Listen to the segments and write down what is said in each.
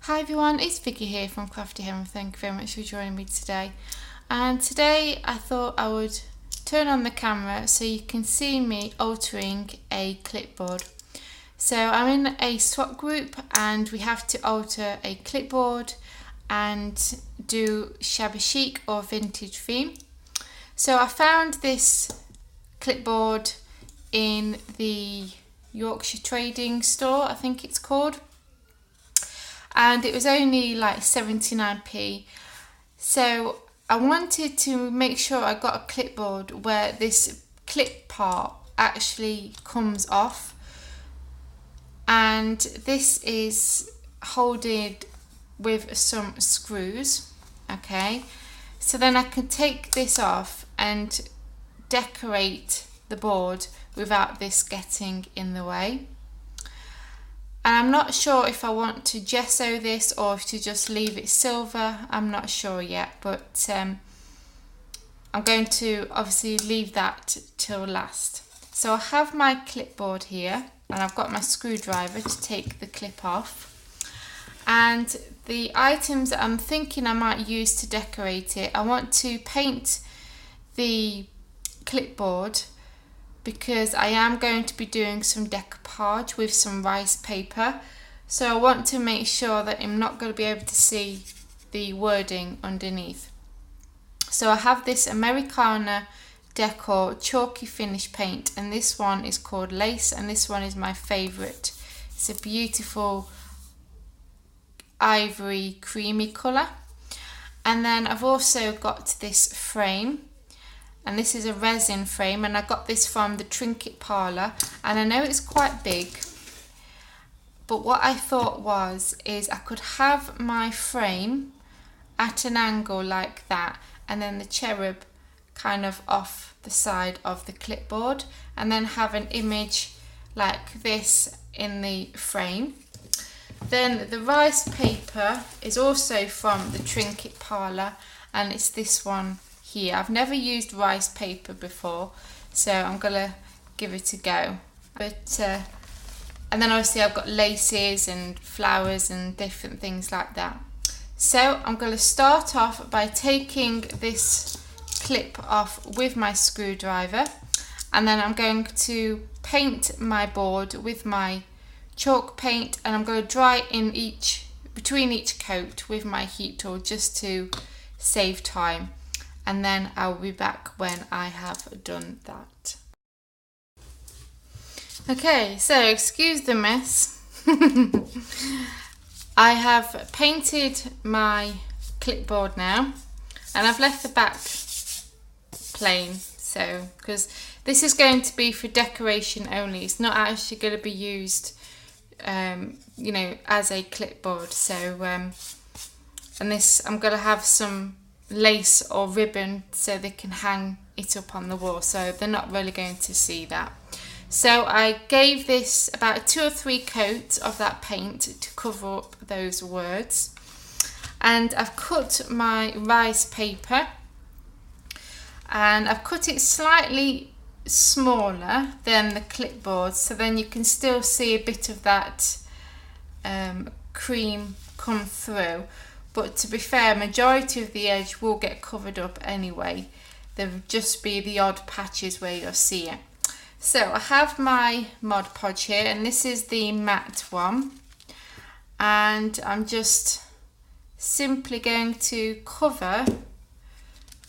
Hi everyone, it's Vicky here from Crafty Home. Thank you very much for joining me today. And today I thought I would turn on the camera so you can see me altering a clipboard. So I'm in a swap group and we have to alter a clipboard and do shabby chic or vintage theme. So I found this clipboard in the Yorkshire Trading Store, I think it's called. And it was only like 79p. So I wanted to make sure I got a clipboard where this clip part actually comes off, and this is holded with some screws. Okay, so then I can take this off and decorate the board without this getting in the way. And I'm not sure if I want to gesso this or if to just leave it silver. I'm not sure yet, but I'm going to obviously leave that till last. So I have my clipboard here and I've got my screwdriver to take the clip off. And the items that I'm thinking I might use to decorate it, I want to paint the clipboard because I am going to be doing some decoupage with some rice paper. So I want to make sure that I'm not going to be able to see the wording underneath. So I have this Americana Decor chalky finish paint, and this one is called Lace, and this one is my favourite. It's a beautiful ivory creamy colour. And then I've also got this frame, and this is a resin frame, and I got this from the Trinket Parlour, and I know it's quite big, but what I thought is I could have my frame at an angle like that, and then the cherub kind of off the side of the clipboard, and then have an image like this in the frame. Then the rice paper is also from the Trinket Parlour, and it's this one here. I've never used rice paper before, so I'm gonna give it a go. But and then obviously I've got laces and flowers and different things like that. So I'm going to start off by taking this clip off with my screwdriver, and then I'm going to paint my board with my chalk paint, and I'm going to dry in between each coat with my heat tool just to save time. And then I'll be back when I have done that. Okay, so excuse the mess. I have painted my clipboard now, and I've left the back plain, so because this is going to be for decoration only, it's not actually going to be used you know, as a clipboard. So and this, I'm going to have some lace or ribbon so they can hang it up on the wall, so they're not really going to see that. So I gave this about 2 or 3 coats of that paint to cover up those words, and I've cut my rice paper, and I've cut it slightly smaller than the clipboard, so then you can still see a bit of that cream come through. But to be fair, majority of the edge will get covered up anyway. There'll just be the odd patches where you'll see it. So I have my Mod Podge here, and this is the matte one. And I'm just simply going to cover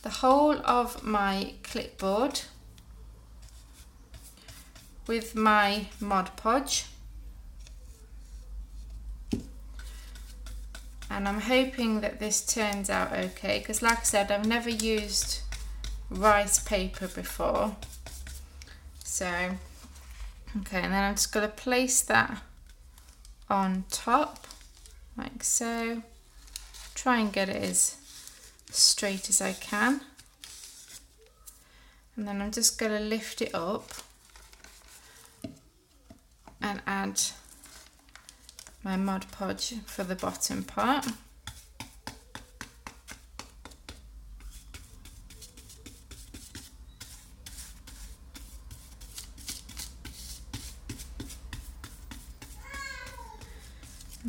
the whole of my clipboard with my Mod Podge. And I'm hoping that this turns out okay, because like I said, I've never used rice paper before. So, okay, and then I'm just going to place that on top, like so. Try and get it as straight as I can. And then I'm just going to lift it up and add my Mod Podge for the bottom part.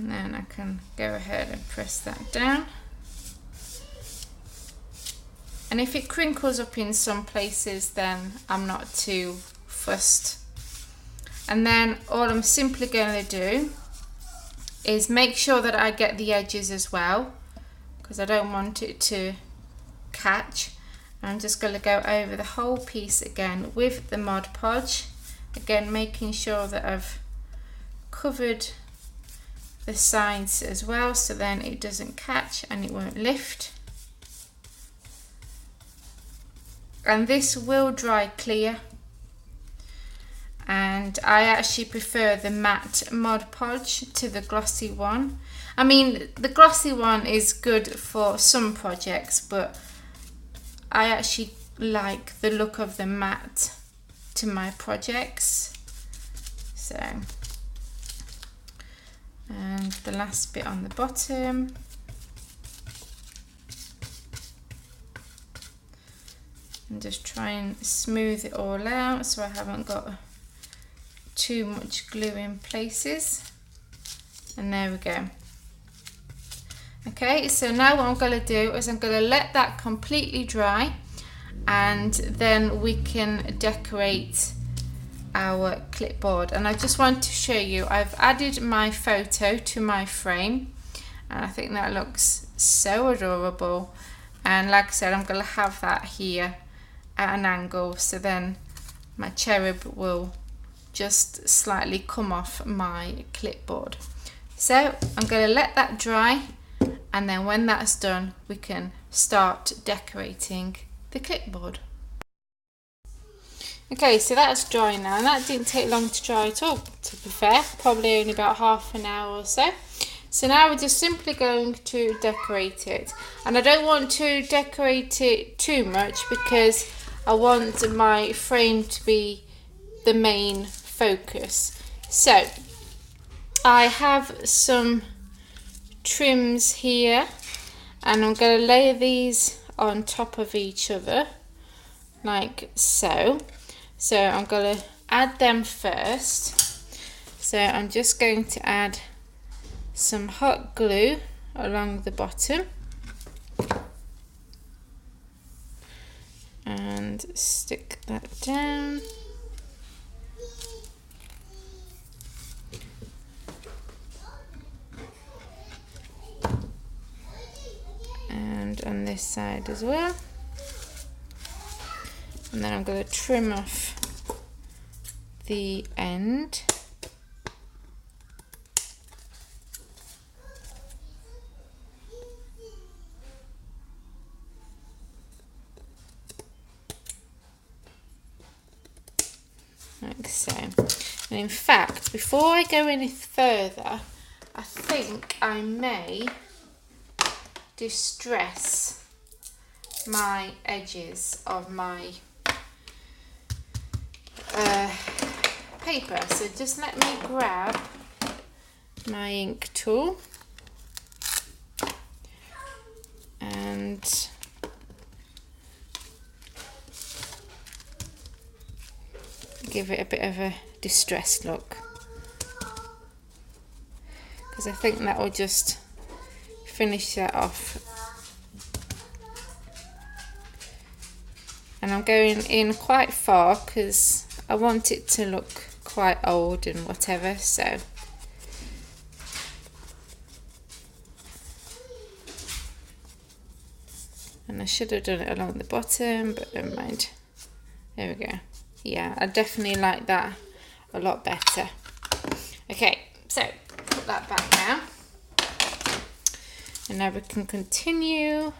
And then I can go ahead and press that down. And if it crinkles up in some places, then I'm not too fussed. And then all I'm simply going to do is make sure that I get the edges as well, because I don't want it to catch. I'm just going to go over the whole piece again with the Mod Podge, again making sure that I've covered the sides as well, so then it doesn't catch and it won't lift. And this will dry clear, and I actually prefer the matte Mod Podge to the glossy one. I mean, the glossy one is good for some projects, but I actually like the look of the matte to my projects. So, and the last bit on the bottom. And just try and smooth it all out so I haven't got too much glue in places. And there we go. Okay, so now what I'm going to do is I'm going to let that completely dry, and then we can decorate our clipboard. And I just want to show you, I've added my photo to my frame, and I think that looks so adorable. And like I said, I'm going to have that here at an angle, so then my cherub will just slightly come off my clipboard. So I'm going to let that dry, and then when that's done we can start decorating the clipboard. Okay, so that's dry now, and that didn't take long to dry at all, to be fair, probably only about half an hour or so. So now we're just simply going to decorate it, and I don't want to decorate it too much because I want my frame to be the main focus. So I have some trims here, and I'm going to layer these on top of each other like so. So I'm going to add them first. So I'm just going to add some hot glue along the bottom and stick that down. And on this side as well. And then I'm going to trim off the end. Like so. And in fact, before I go any further, I think I may distress my edges of my paper. So just let me grab my ink tool and give it a bit of a distressed look, because I think that will just finish that off. And I'm going in quite far because I want it to look quite old and whatever, so and I should have done it along the bottom, but never mind. There we go. Yeah, I definitely like that a lot better. Okay, so put that back now. And now we can continue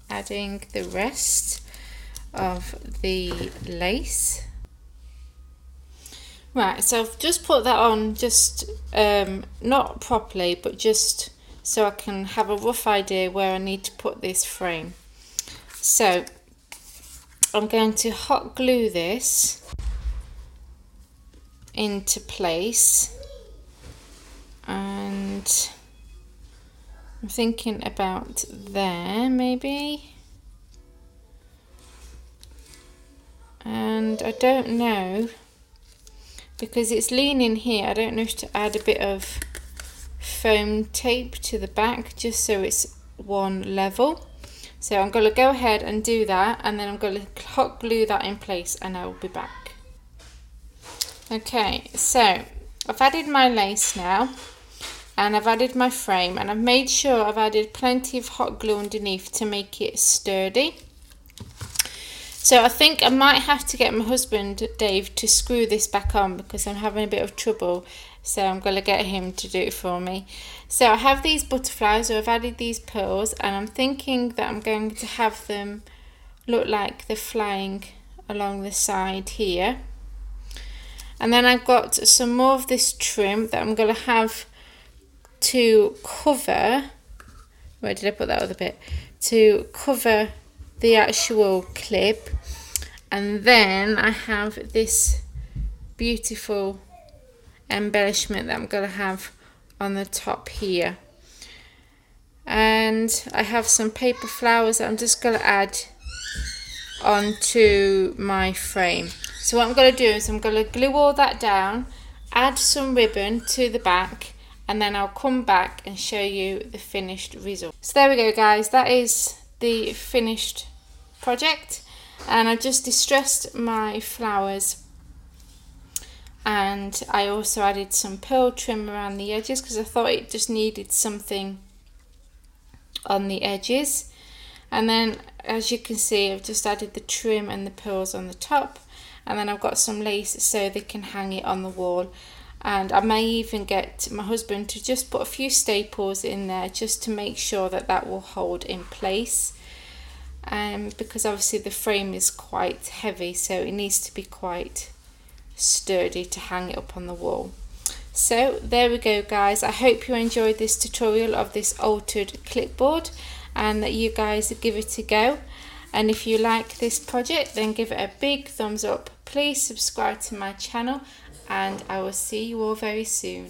adding the rest of the lace. Right, so I've just put that on, just not properly, but just so I can have a rough idea where I need to put this frame. So I'm going to hot glue this into place, and I'm thinking about there maybe, and I don't know, because it's leaning here, I don't know if to add a bit of foam tape to the back just so it's one level. So I'm going to go ahead and do that, and then I'm going to hot glue that in place, and I will be back. Okay, so I've added my lace now, and I've added my frame, and I've made sure I've added plenty of hot glue underneath to make it sturdy. So I think I might have to get my husband Dave to screw this back on because I'm having a bit of trouble, so I'm going to get him to do it for me. So I have these butterflies, so I've added these pearls, and I'm thinking that I'm going to have them look like they're flying along the side here. And then I've got some more of this trim that I'm going to have to cover, where did I put that other bit? To cover the actual clip. And then I have this beautiful embellishment that I'm going to have on the top here. And I have some paper flowers that I'm just going to add onto my frame. So what I'm going to do is I'm going to glue all that down, add some ribbon to the back, and then I'll come back and show you the finished result. So there we go, guys, that is the finished project, and I just distressed my flowers, and I also added some pearl trim around the edges because I thought it just needed something on the edges. And then, as you can see, I've just added the trim and the pearls on the top, and then I've got some lace so they can hang it on the wall. And I may even get my husband to just put a few staples in there just to make sure that that will hold in place, because obviously the frame is quite heavy, so it needs to be quite sturdy to hang it up on the wall. So there we go, guys. I hope you enjoyed this tutorial of this altered clipboard, and that you guys give it a go. And if you like this project, then give it a big thumbs up. Please subscribe to my channel, and I will see you all very soon.